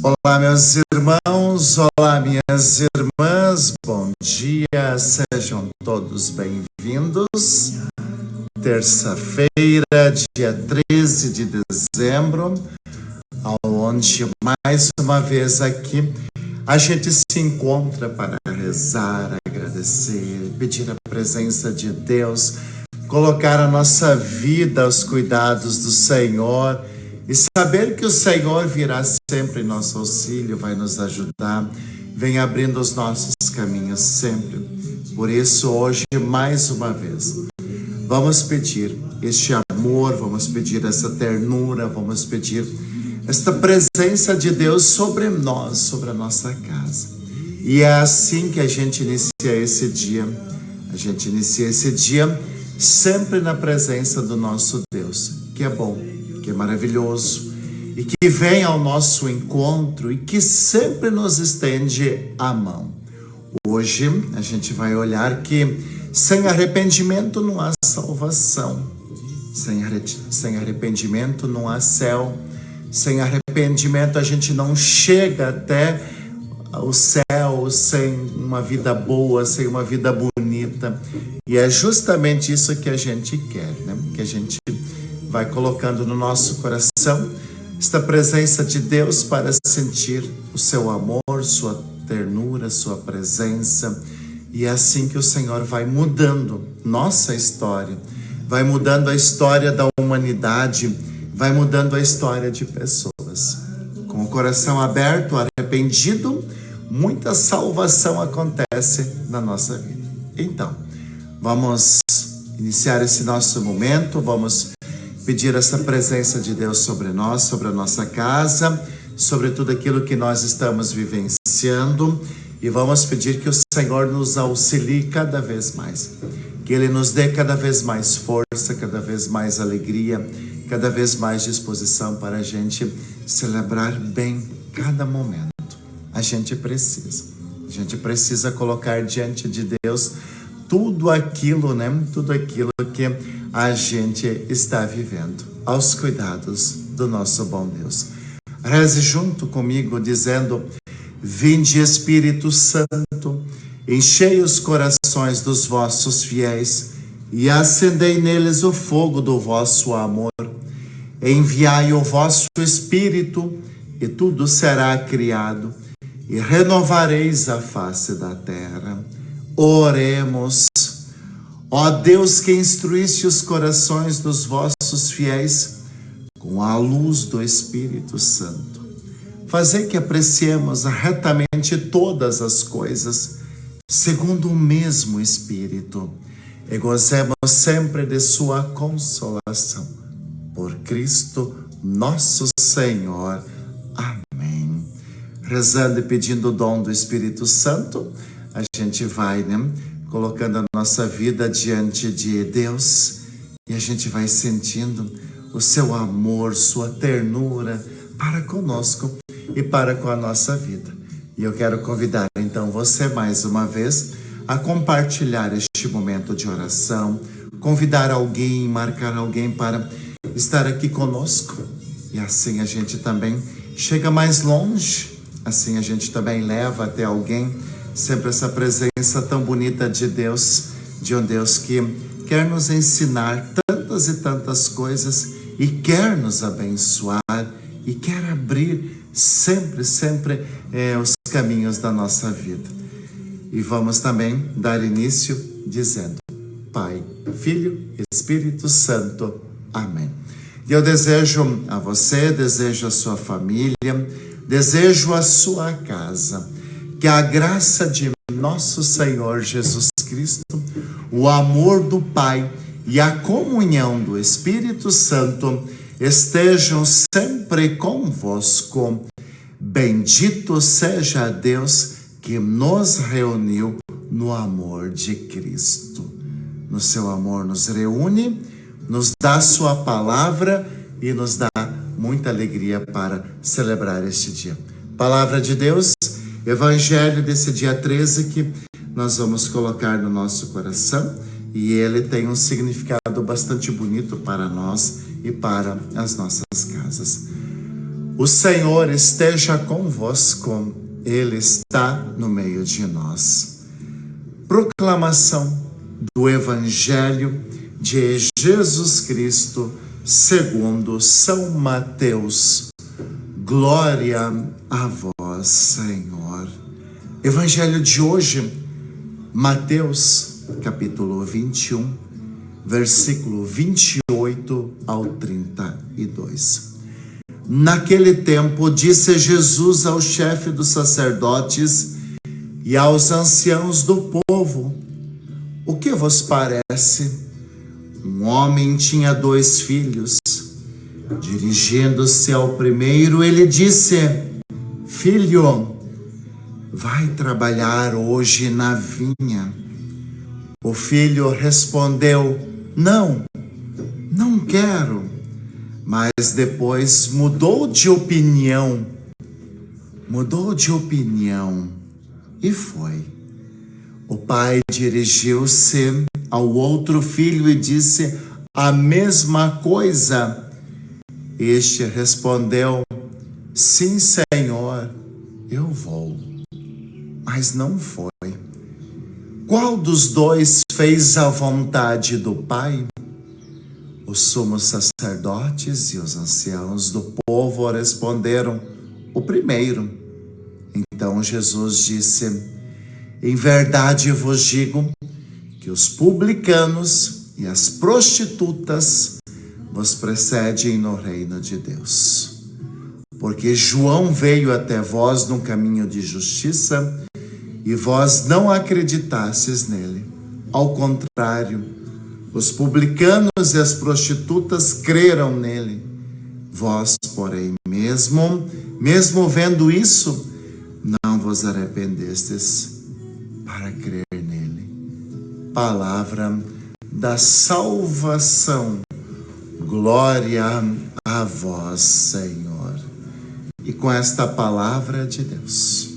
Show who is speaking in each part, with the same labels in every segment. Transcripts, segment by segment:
Speaker 1: Olá, meus irmãos, olá, minhas irmãs, bom dia, sejam todos bem-vindos. Terça-feira, dia 13 de dezembro, onde mais uma vez aqui a gente se encontra para rezar, agradecer, pedir a presença de Deus, colocar a nossa vida aos cuidados do Senhor e saber que o Senhor virá sempre em nosso auxílio, vai nos ajudar, vem abrindo os nossos caminhos sempre. Por isso, hoje, mais uma vez, vamos pedir este amor, vamos pedir essa ternura, vamos pedir esta presença de Deus sobre nós, sobre a nossa casa. E é assim que a gente inicia esse dia. A gente inicia esse dia sempre na presença do nosso Deus, que é bom, que é maravilhoso e que vem ao nosso encontro e que sempre nos estende a mão. Hoje a gente vai olhar que sem arrependimento não há salvação, sem arrependimento não há céu, sem arrependimento a gente não chega até o céu, sem uma vida boa, sem uma vida bonita. E é justamente isso que a gente quer, né? Que a gente vai colocando no nosso coração esta presença de Deus para sentir o seu amor, sua ternura, sua presença. E é assim que o Senhor vai mudando nossa história, vai mudando a história da humanidade, vai mudando a história de pessoas. Com o coração aberto, arrependido, muita salvação acontece na nossa vida. Então, vamos iniciar esse nosso momento, vamos pedir essa presença de Deus sobre nós, sobre a nossa casa, sobre tudo aquilo que nós estamos vivenciando, e vamos pedir que o Senhor nos auxilie cada vez mais, que Ele nos dê cada vez mais força, cada vez mais alegria, cada vez mais disposição para a gente celebrar bem cada momento. A gente precisa colocar diante de Deus tudo aquilo, né? Tudo aquilo que a gente está vivendo, aos cuidados do nosso bom Deus. Reze junto comigo dizendo: Vinde, Espírito Santo, enchei os corações dos vossos fiéis e acendei neles o fogo do vosso amor. Enviai o vosso Espírito e tudo será criado e renovareis a face da terra. Oremos. Ó Deus, que instruísse os corações dos vossos fiéis com a luz do Espírito Santo, fazei que apreciemos retamente todas as coisas, segundo o mesmo Espírito, e gozemos sempre de sua consolação. Por Cristo nosso Senhor. Amém. Rezando e pedindo o dom do Espírito Santo, a gente vai, né, colocando a nossa vida diante de Deus e a gente vai sentindo o seu amor, sua ternura para conosco e para com a nossa vida. E eu quero convidar então você mais uma vez a compartilhar este momento de oração, convidar alguém, marcar alguém para estar aqui conosco. E assim a gente também chega mais longe, assim a gente também leva até alguém sempre essa presença tão bonita de Deus, de um Deus que quer nos ensinar tantas e tantas coisas e quer nos abençoar e quer abrir sempre os caminhos da nossa vida. E vamos também dar início dizendo: Pai, Filho, Espírito Santo. Amém. E eu desejo a você, desejo a sua família, desejo a sua casa, que a graça de nosso Senhor Jesus Cristo, o amor do Pai e a comunhão do Espírito Santo estejam sempre convosco. Bendito seja Deus que nos reuniu no amor de Cristo. No seu amor nos reúne, nos dá sua palavra e nos dá muita alegria para celebrar este dia. Palavra de Deus, Evangelho desse dia 13 que nós vamos colocar no nosso coração, e ele tem um significado bastante bonito para nós e para as nossas casas. O Senhor esteja convosco, Ele está no meio de nós. Proclamação do Evangelho de Jesus Cristo segundo São Mateus. Glória a vós, Senhor. Evangelho de hoje, Mateus, capítulo 21, versículo 28 ao 32. Naquele tempo, disse Jesus ao chefe dos sacerdotes e aos anciãos do povo: o que vos parece? Um homem tinha 2 filhos. Dirigindo-se ao primeiro, ele disse: filho, vai trabalhar hoje na vinha. O filho respondeu: não quero. Mas depois mudou de opinião e foi. O pai dirigiu-se ao outro filho e disse a mesma coisa. Este respondeu: sim, Senhor, eu vou. Mas não foi. Qual dos 2 fez a vontade do pai? Os sumos sacerdotes e os anciãos do povo responderam: o primeiro. Então Jesus disse: em verdade vos digo que os publicanos e as prostitutas vos precedem no reino de Deus. Porque João veio até vós num caminho de justiça e vós não acreditastes nele. Ao contrário, os publicanos e as prostitutas creram nele. Vós, porém, mesmo vendo isso, não vos arrependestes para crer nele. Palavra da salvação. Glória a vós, Senhor. E com esta palavra de Deus,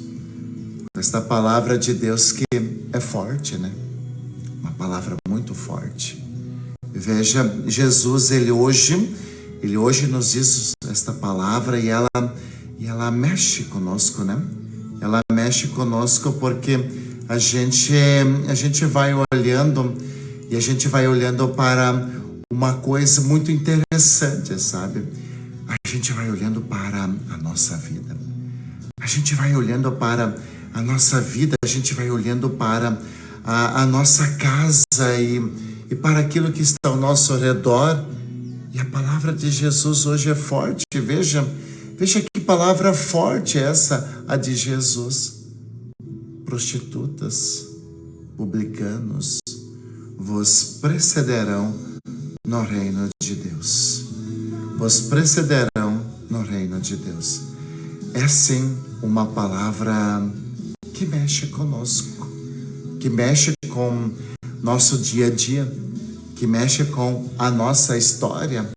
Speaker 1: que é forte, né? Uma palavra muito forte. Veja, Jesus, ele hoje nos diz esta palavra e ela mexe conosco, né? Ela mexe conosco porque a gente vai olhando e a gente vai olhando para uma coisa muito interessante, sabe? A gente vai olhando para a nossa vida. A gente vai olhando para a nossa vida, a gente vai olhando para a nossa casa e para aquilo que está ao nosso redor. E a palavra de Jesus hoje é forte. Veja que palavra forte é essa, a de Jesus. Prostitutas, publicanos, vos precederão no reino de Deus. Vos precederão no reino de Deus. É sim uma palavra que mexe conosco, que mexe com nosso dia a dia, que mexe com a nossa história.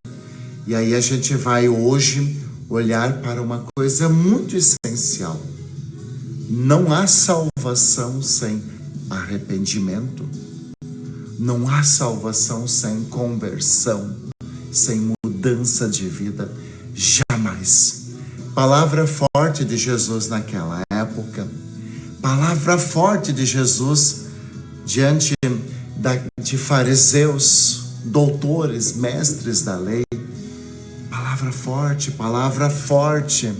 Speaker 1: E aí a gente vai hoje olhar para uma coisa muito essencial. Não há salvação sem arrependimento. Não há salvação sem conversão, sem mudança de vida. Jamais. Palavra forte de Jesus naquela época. Palavra forte de Jesus diante de fariseus, doutores, mestres da lei. Palavra forte,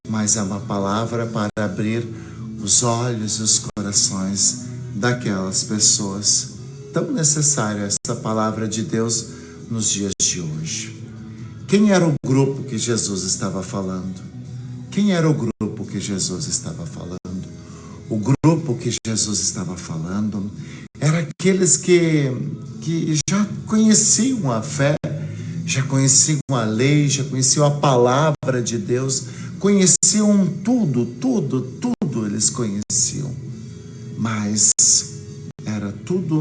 Speaker 1: mas é uma palavra para abrir os olhos e os corações daquelas pessoas. Tão necessária essa palavra de Deus nos dias de hoje. Quem era o grupo que Jesus estava falando? Quem era o grupo que Jesus estava falando? O grupo que Jesus estava falando era aqueles que já conheciam a fé, já conheciam a lei, já conheciam a palavra de Deus, conheciam tudo eles conheciam. Mas era tudo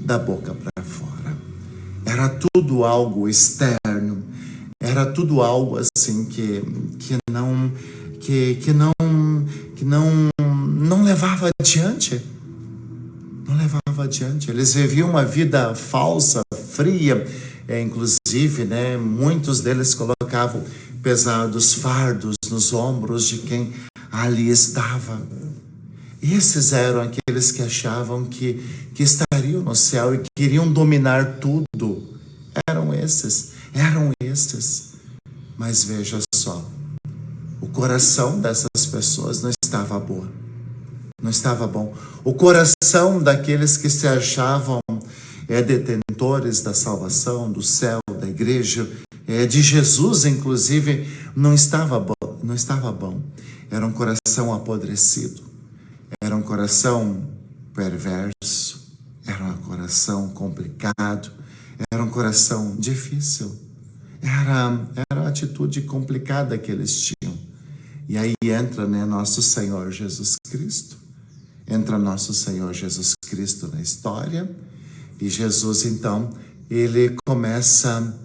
Speaker 1: da boca para fora. Era tudo algo externo. Era tudo algo assim que não levava adiante. Não levava adiante. Eles viviam uma vida falsa, fria. Inclusive, né, muitos deles colocavam pesados fardos nos ombros de quem ali estava. Esses eram aqueles que achavam que estariam no céu e queriam dominar tudo. Eram esses. Mas veja só, o coração dessas pessoas não estava bom. Não estava bom. O coração daqueles que se achavam detentores da salvação, do céu, da igreja, de Jesus, inclusive, não estava bom. Era um coração apodrecido. Era um coração perverso. Era um coração complicado. Era um coração difícil. Era a atitude complicada que eles tinham. E aí entra, nosso Senhor Jesus Cristo. Entra nosso Senhor Jesus Cristo na história. E Jesus, então, ele começa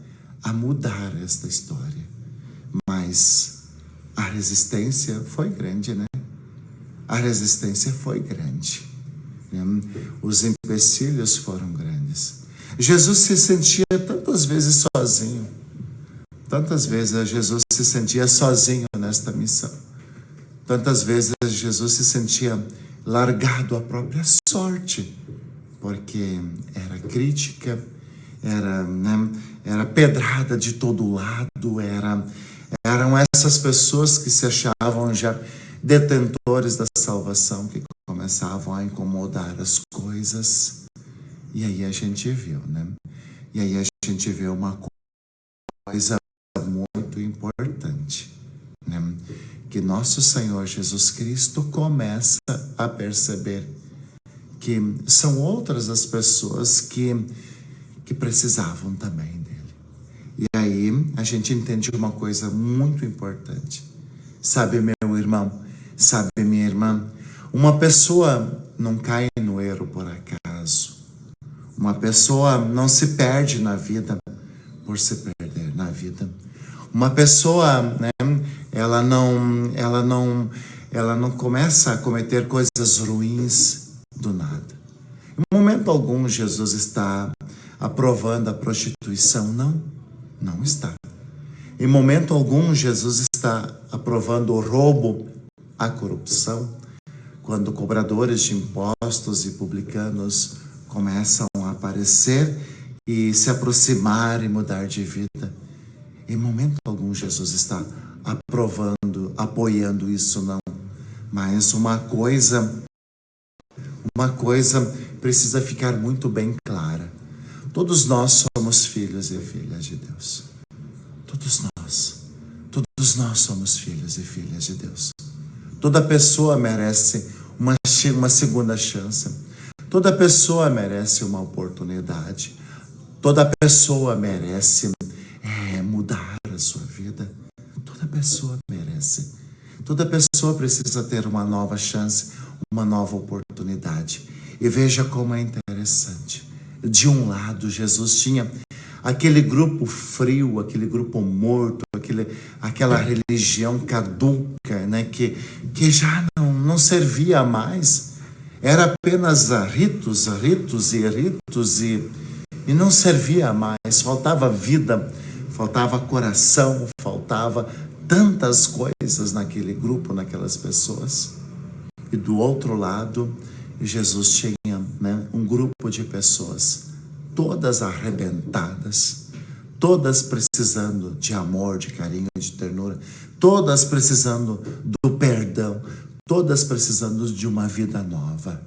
Speaker 1: a mudar esta história. Mas a resistência foi grande, né? A resistência foi grande. Os empecilhos foram grandes. Jesus se sentia tantas vezes sozinho. Tantas vezes Jesus se sentia sozinho nesta missão. Tantas vezes Jesus se sentia largado à própria sorte. Porque era crítica, era pedrada de todo lado, eram essas pessoas que se achavam já detentores da salvação, que começavam a incomodar as coisas. E aí a gente viu, E aí a gente vê uma coisa muito importante, Que nosso Senhor Jesus Cristo começa a perceber que são outras as pessoas que precisavam também dele. E aí a gente entende uma coisa muito importante. Sabe, meu irmão, sabe, minha irmã, uma pessoa não cai no erro por acaso. Uma pessoa não se perde na vida por se perder na vida. Uma pessoa, ela não começa a cometer coisas ruins do nada. Em momento algum Jesus está aprovando a prostituição, não está. Em momento algum Jesus está aprovando o roubo, a corrupção, quando cobradores de impostos e publicanos começam a aparecer e se aproximar e mudar de vida. Em momento algum Jesus está aprovando, apoiando isso, não. Mas uma coisa precisa ficar muito bem clara. Todos nós somos filhos e filhas de Deus. Todos nós somos filhos e filhas de Deus. Toda pessoa merece uma segunda chance. Toda pessoa merece uma oportunidade. Toda pessoa merece mudar a sua vida. Toda pessoa merece. Toda pessoa precisa ter uma nova chance, uma nova oportunidade. E veja como é interessante. De um lado, Jesus tinha aquele grupo frio, aquele grupo morto, aquela religião caduca, que já não servia mais. Era apenas ritos e não servia mais. Faltava vida, faltava coração, faltava tantas coisas naquele grupo, naquelas pessoas. E do outro lado, Jesus tinha um grupo de pessoas, todas arrebentadas, todas precisando de amor, de carinho, de ternura, todas precisando do perdão, todas precisando de uma vida nova.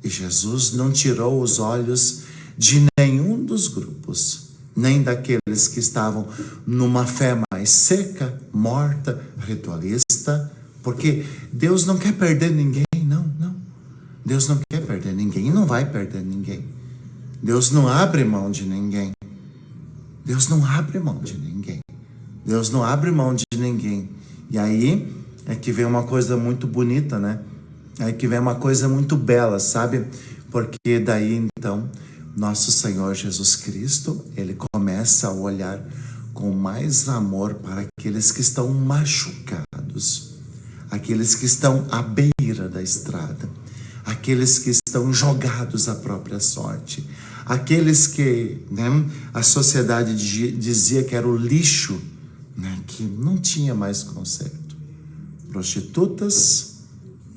Speaker 1: E Jesus não tirou os olhos de nenhum dos grupos, nem daqueles que estavam numa fé mais seca, morta, ritualista, porque Deus não quer perder ninguém, não. Deus não quer perder ninguém e não vai perder ninguém. Deus não abre mão de ninguém. Deus não abre mão de ninguém. Deus não abre mão de ninguém. E aí é que vem uma coisa muito bonita, É que vem uma coisa muito bela, sabe? Porque daí então nosso Senhor Jesus Cristo, ele começa a olhar com mais amor para aqueles que estão machucados, aqueles que estão à beira da estrada, aqueles que estão jogados à própria sorte, aqueles que a sociedade dizia que era o lixo né, que não tinha mais conserto. Prostitutas,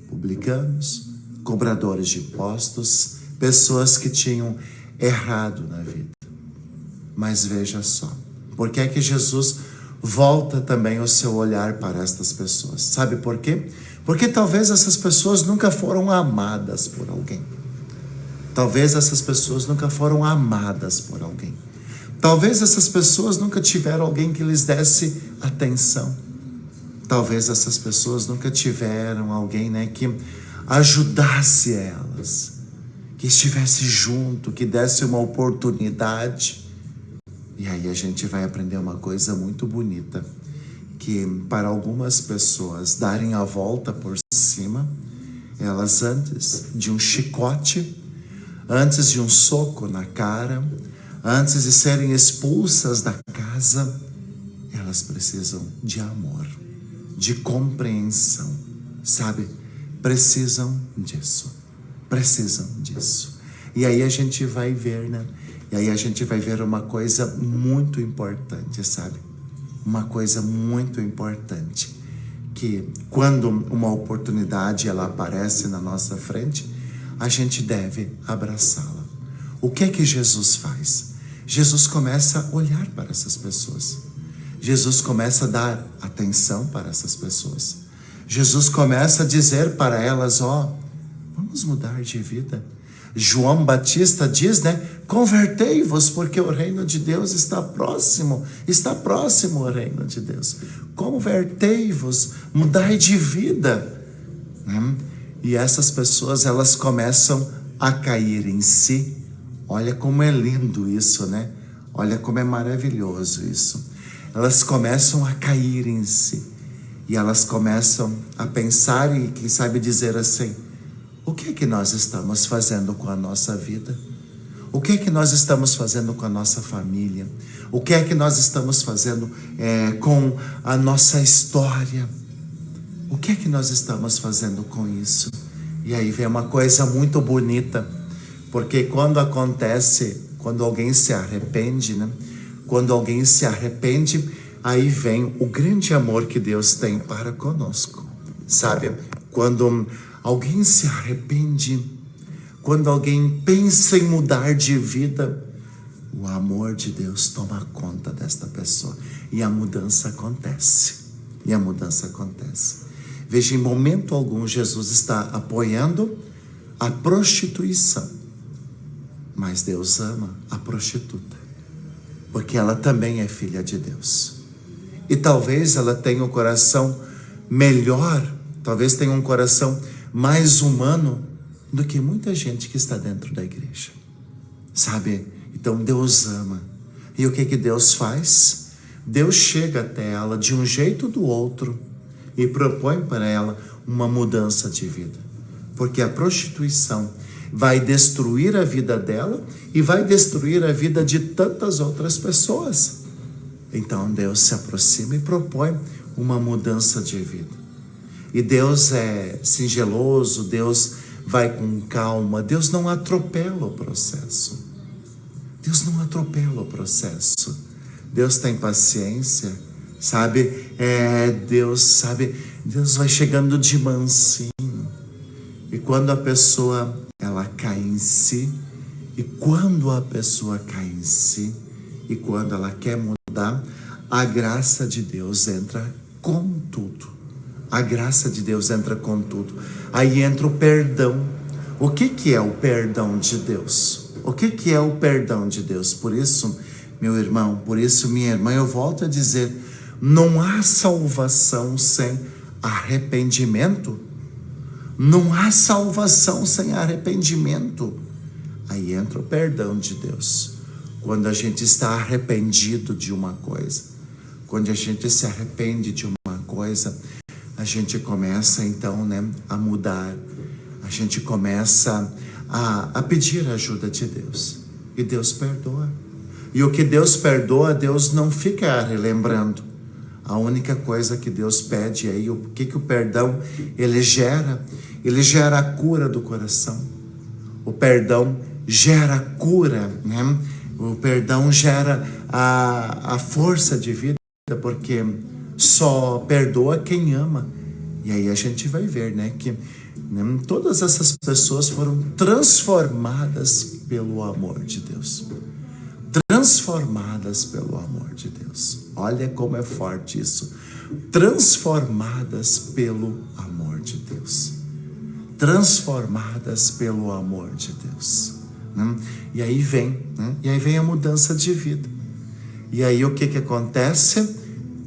Speaker 1: publicanos, cobradores de impostos, pessoas que tinham errado na vida. Mas veja só, por que é que Jesus volta também o seu olhar para estas pessoas? Sabe por quê? Porque talvez essas pessoas nunca foram amadas por alguém. Talvez essas pessoas nunca foram amadas por alguém. Talvez essas pessoas nunca tiveram alguém que lhes desse atenção. Talvez essas pessoas nunca tiveram alguém, né, que ajudasse elas, que estivesse junto, que desse uma oportunidade. E aí a gente vai aprender uma coisa muito bonita, que para algumas pessoas darem a volta por cima, elas antes de um chicote, antes de um soco na cara, antes de serem expulsas da casa, elas precisam de amor, de compreensão, sabe? Precisam disso. E aí a gente vai ver, né? E aí a gente vai ver uma coisa muito importante, sabe? Uma coisa muito importante, que quando uma oportunidade ela aparece na nossa frente, a gente deve abraçá-la. O que é que Jesus faz? Jesus começa a olhar para essas pessoas. Jesus começa a dar atenção para essas pessoas. Jesus começa a dizer para elas, vamos mudar de vida. João Batista diz, né? Convertei-vos, porque o reino de Deus está próximo o reino de Deus. Convertei-vos, mudai de vida. E essas pessoas, elas começam a cair em si. Olha como é lindo isso, né? Olha como é maravilhoso isso. Elas começam a cair em si. E elas começam a pensar e, quem sabe, dizer assim: o que é que nós estamos fazendo com a nossa vida? O que é que nós estamos fazendo com a nossa família? O que é que nós estamos fazendo com a nossa história? O que é que nós estamos fazendo com isso? E aí vem uma coisa muito bonita, porque quando alguém se arrepende, né? Quando alguém se arrepende, aí vem o grande amor que Deus tem para conosco, sabe? Quando alguém se arrepende, quando alguém pensa em mudar de vida, o amor de Deus toma conta desta pessoa e a mudança acontece. Veja, em momento algum Jesus está apoiando a prostituição, mas Deus ama a prostituta, porque ela também é filha de Deus. E talvez ela tenha um coração melhor, talvez tenha um coração mais humano do que muita gente que está dentro da igreja, sabe? Então Deus ama. E o que Deus faz? Deus chega até ela de um jeito ou do outro e propõe para ela uma mudança de vida, porque a prostituição vai destruir a vida dela e vai destruir a vida de tantas outras pessoas. Então Deus se aproxima e propõe uma mudança de vida. E Deus é singeloso, Deus vai com calma, Deus não atropela o processo. Deus tem paciência, sabe? Deus vai chegando de mansinho. E quando a pessoa, ela cai em si, e quando ela quer mudar, a graça de Deus entra com tudo. Aí entra o perdão. O que é o perdão de Deus? Por isso, meu irmão, minha irmã, eu volto a dizer, não há salvação sem arrependimento. Aí entra o perdão de Deus. Quando a gente está arrependido de uma coisa, quando a gente se arrepende de uma coisa, a gente começa então, né, a mudar. A gente começa a pedir a ajuda de Deus. E Deus perdoa. E o que Deus perdoa, Deus não fica relembrando. A única coisa que Deus pede aí, o que o perdão ele gera? Ele gera a cura do coração. O perdão gera cura, né? O perdão gera a força de vida. porque só perdoa quem ama. E aí a gente vai ver, né, que todas essas pessoas foram transformadas pelo amor de Deus. Transformadas pelo amor de Deus. Olha como é forte isso. Transformadas pelo amor de Deus. Transformadas pelo amor de Deus. E aí vem a mudança de vida. E aí o que acontece?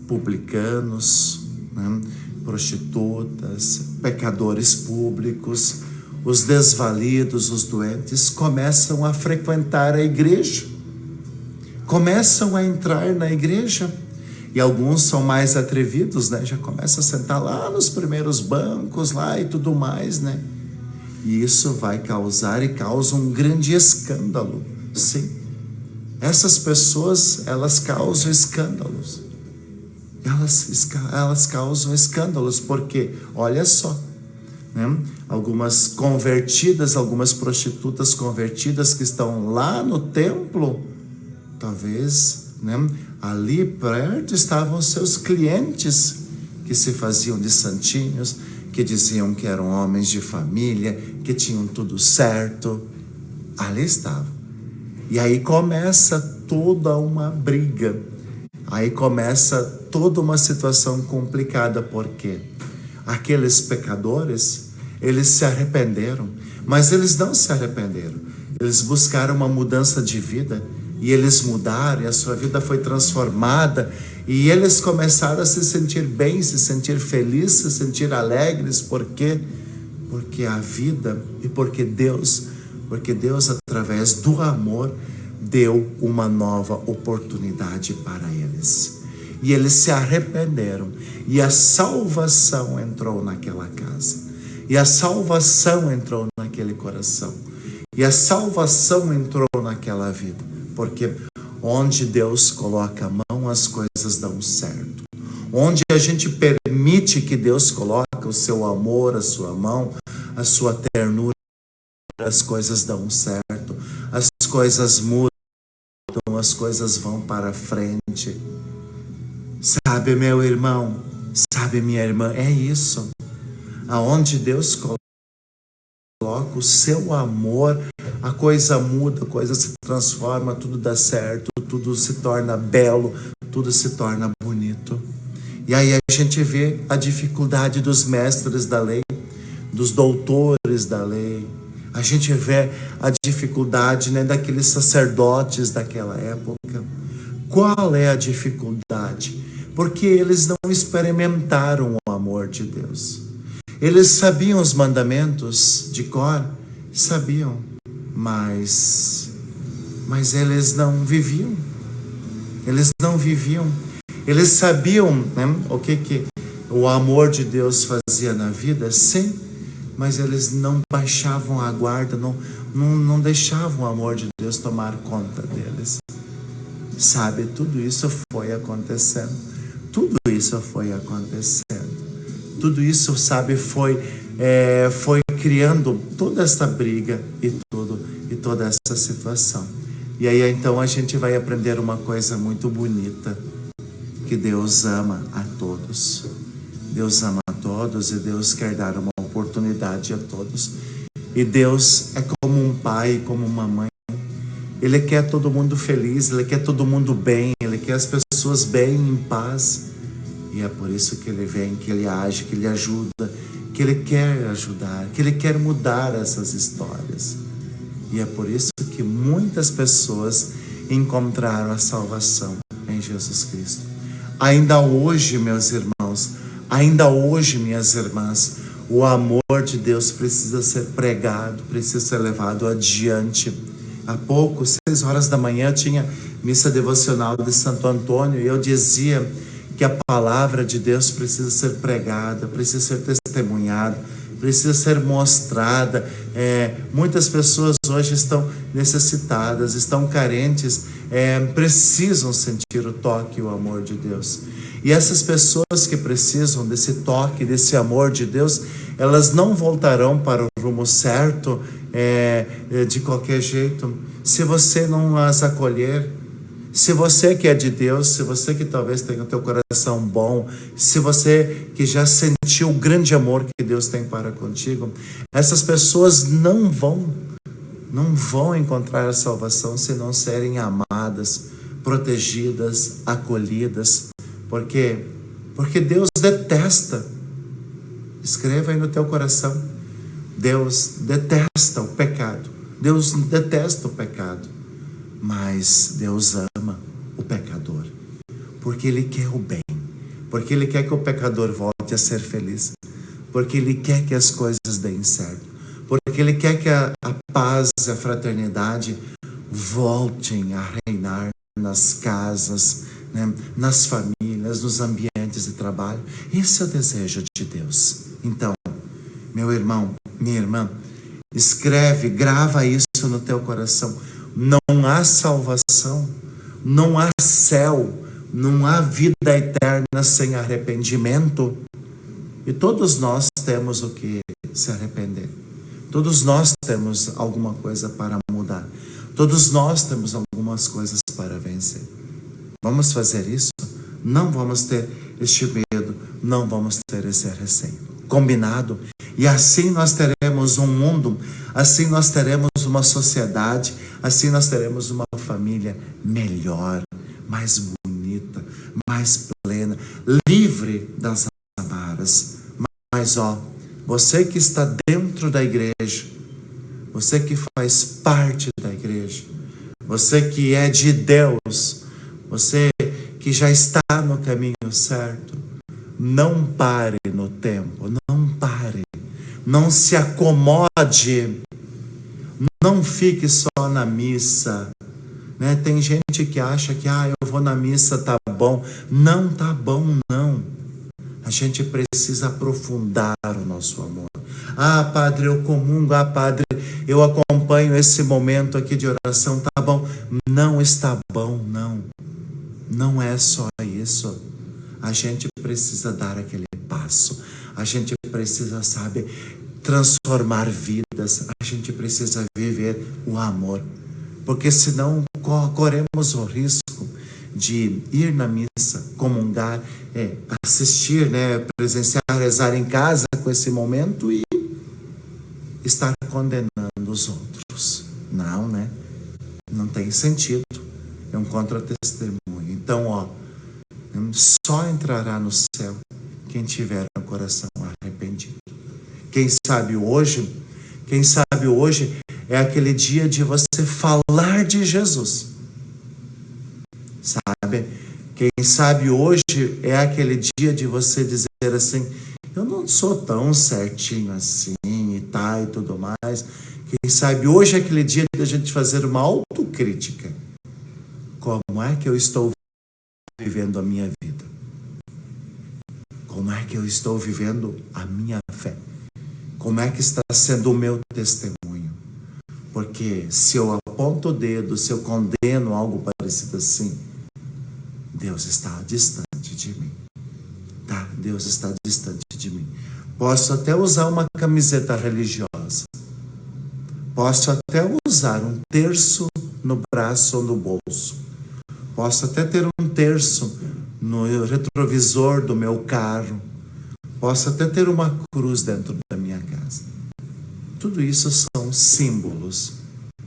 Speaker 1: Publicanos, prostitutas, pecadores públicos, os desvalidos, os doentes, começam a frequentar a igreja, começam a entrar na igreja, e alguns são mais atrevidos, né? Já começam a sentar lá nos primeiros bancos lá e tudo mais, né? E isso vai causar e causa um grande escândalo, sim. Essas pessoas, elas causam escândalos. Elas causam escândalos, porque, olha só, algumas convertidas, algumas prostitutas convertidas que estão lá no templo, talvez, ali perto estavam seus clientes, que se faziam de santinhos, que diziam que eram homens de família, que tinham tudo certo. Ali estavam. E aí começa toda uma briga. Aí começa toda uma situação complicada, porque aqueles pecadores, eles se arrependeram, mas eles não se arrependeram. Eles buscaram uma mudança de vida, e eles mudaram, e a sua vida foi transformada, e eles começaram a se sentir bem, se sentir felizes, se sentir alegres. Por quê? Porque a vida, e porque Deus, através do amor, deu uma nova oportunidade para eles. E eles se arrependeram, e a salvação entrou naquela casa, e a salvação entrou naquele coração, e a salvação entrou naquela vida, porque onde Deus coloca a mão, as coisas dão certo. Onde a gente permite que Deus coloque o seu amor, a sua mão, a sua ternura, as coisas dão certo, as coisas mudam, as coisas vão para frente. Sabe, meu irmão, sabe, minha irmã, é isso. Aonde Deus coloca o seu amor, a coisa muda, a coisa se transforma, tudo dá certo, tudo se torna belo, tudo se torna bonito. E aí a gente vê a dificuldade dos mestres da lei, dos doutores da lei. A gente vê a dificuldade, daqueles sacerdotes daquela época. Qual é a dificuldade? Porque eles não experimentaram o amor de Deus. Eles sabiam os mandamentos de cor, sabiam, mas eles não viviam. Eles não viviam. Eles sabiam, o que o amor de Deus fazia na vida, sim, mas eles não baixavam a guarda, não deixavam o amor de Deus tomar conta deles. Sabe, tudo isso foi acontecendo. Tudo isso foi acontecendo. Tudo isso, sabe, foi criando toda essa briga e toda essa situação. E aí, então, a gente vai aprender uma coisa muito bonita, que Deus ama a todos. Deus ama a todos e Deus quer dar uma oportunidade a todos. E Deus é como um pai, como uma mãe. Ele quer todo mundo feliz, Ele quer todo mundo bem, Ele quer as pessoas bem, em paz. E é por isso que Ele vem, que Ele age, que Ele ajuda, que Ele quer ajudar, que Ele quer mudar essas histórias. E é por isso que muitas pessoas encontraram a salvação em Jesus Cristo. Ainda hoje, meus irmãos, ainda hoje, minhas irmãs, o amor de Deus precisa ser pregado, precisa ser levado adiante. Há pouco, 6 horas da manhã, tinha missa devocional de Santo Antônio, e eu dizia que a palavra de Deus precisa ser pregada, precisa ser testemunhada, precisa ser mostrada. Muitas pessoas hoje estão necessitadas, estão carentes, precisam sentir o toque e o amor de Deus. E essas pessoas que precisam desse toque, desse amor de Deus, elas não voltarão para o rumo certo de qualquer jeito. Se você não as acolher, Se você que é de Deus, se você que talvez tenha o teu coração bom, se você que já sentiu o grande amor que Deus tem para contigo, essas pessoas não vão encontrar a salvação se não serem amadas, protegidas, acolhidas. Por quê? Porque Deus detesta. Escreva aí no teu coração. Deus detesta o pecado. Deus detesta o pecado. Mas Deus ama o pecador. Porque Ele quer o bem. Porque Ele quer que o pecador volte a ser feliz. Porque Ele quer que as coisas deem certo. Porque Ele quer que a paz e a fraternidade voltem a reinar nas casas, né? Nas famílias, nos ambientes de trabalho. Esse é o desejo de Deus. Então, meu irmão, minha irmã, escreve, grava isso no teu coração. Não há salvação, não há céu, não há vida eterna sem arrependimento. E todos nós temos o que se arrepender. Todos nós temos alguma coisa para mudar. Todos nós temos algumas coisas para vencer. Vamos fazer isso? Não vamos ter este medo, não vamos ter esse receio. Combinado? E assim nós teremos um mundo, assim nós teremos uma sociedade, assim nós teremos uma família melhor, mais bonita, mais plena, livre das amarras. Mas você que está dentro da igreja, você que faz parte da igreja, você que é de Deus, você que já está no caminho certo, não pare no tempo, não pare, não se acomode, não fique só na missa, né? Tem gente que acha que eu vou na missa, tá bom. Não tá bom, não. A gente precisa aprofundar o nosso amor. Padre, eu comungo. Padre, eu acompanho esse momento aqui de oração, tá bom. Não está bom, não. Não é só isso. A gente precisa dar aquele passo. A gente precisa, transformar vidas. A gente precisa viver o amor. Porque senão corremos o risco de ir na missa, comungar, assistir, presenciar, rezar em casa com esse momento e estar condenando os outros. Não, não tem sentido. É um contra-testemunho. Então, só entrará no céu quem tiver o coração arrependido. Quem sabe hoje é aquele dia de você falar de Jesus. Sabe? Quem sabe hoje é aquele dia de você dizer assim: eu não sou tão certinho assim e tudo mais. Quem sabe hoje é aquele dia de a gente fazer uma autocrítica. Como é que eu estou vivendo a minha vida? Como é que eu estou vivendo a minha fé? Como é que está sendo o meu testemunho? Porque se eu aponto o dedo, se eu condeno algo parecido assim, Deus está distante de mim. Deus está distante de mim. Posso até usar uma camiseta religiosa. Posso até usar um terço no braço ou no bolso. Posso até ter um terço no retrovisor do meu carro. Posso até ter uma cruz dentro da minha casa. Tudo isso são símbolos,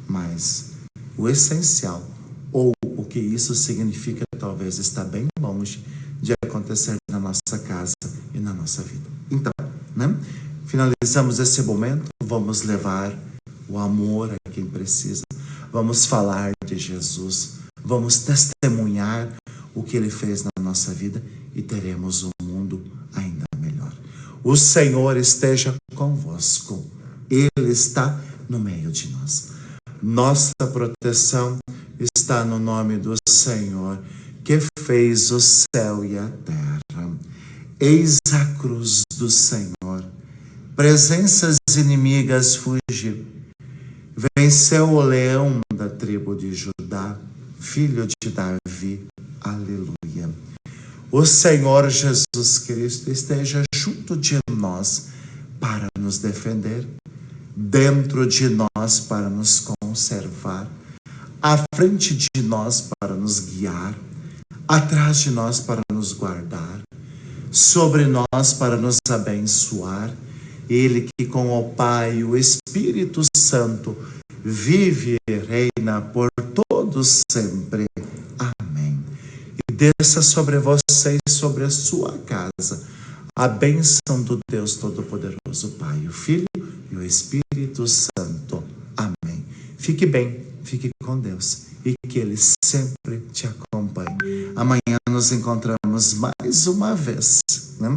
Speaker 1: mas o essencial, ou o que isso significa, talvez está bem longe de acontecer na nossa casa e na nossa vida. Então, finalizamos esse momento, vamos levar o amor a quem precisa, vamos falar de Jesus, vamos testemunhar o que Ele fez na nossa vida e teremos um mundo ainda melhor. O Senhor esteja convosco. Ele está no meio de nós. Nossa proteção está no nome do Senhor, que fez o céu e a terra. Eis a cruz do Senhor. Presenças inimigas fugiu. Venceu o leão da tribo de Judá, filho de Davi. Aleluia. O Senhor Jesus Cristo esteja junto de nós para nos defender, dentro de nós para nos conservar, à frente de nós para nos guiar, atrás de nós para nos guardar, sobre nós para nos abençoar. Ele que com o Pai e o Espírito Santo vive e reina por todos sempre. Amém. E desça sobre você e sobre a sua casa a bênção do Deus Todo-Poderoso, Pai, o Filho e o Espírito Santo. Amém. Fique bem, fique com Deus e que Ele sempre te acompanhe. Amanhã nos encontramos mais uma vez, né?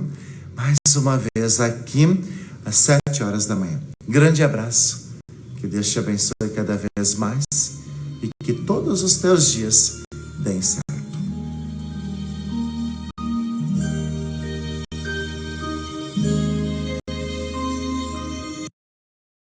Speaker 1: Mais uma vez aqui às 7 horas da manhã. Grande abraço, que Deus te abençoe cada vez mais e que todos os teus dias deem certo.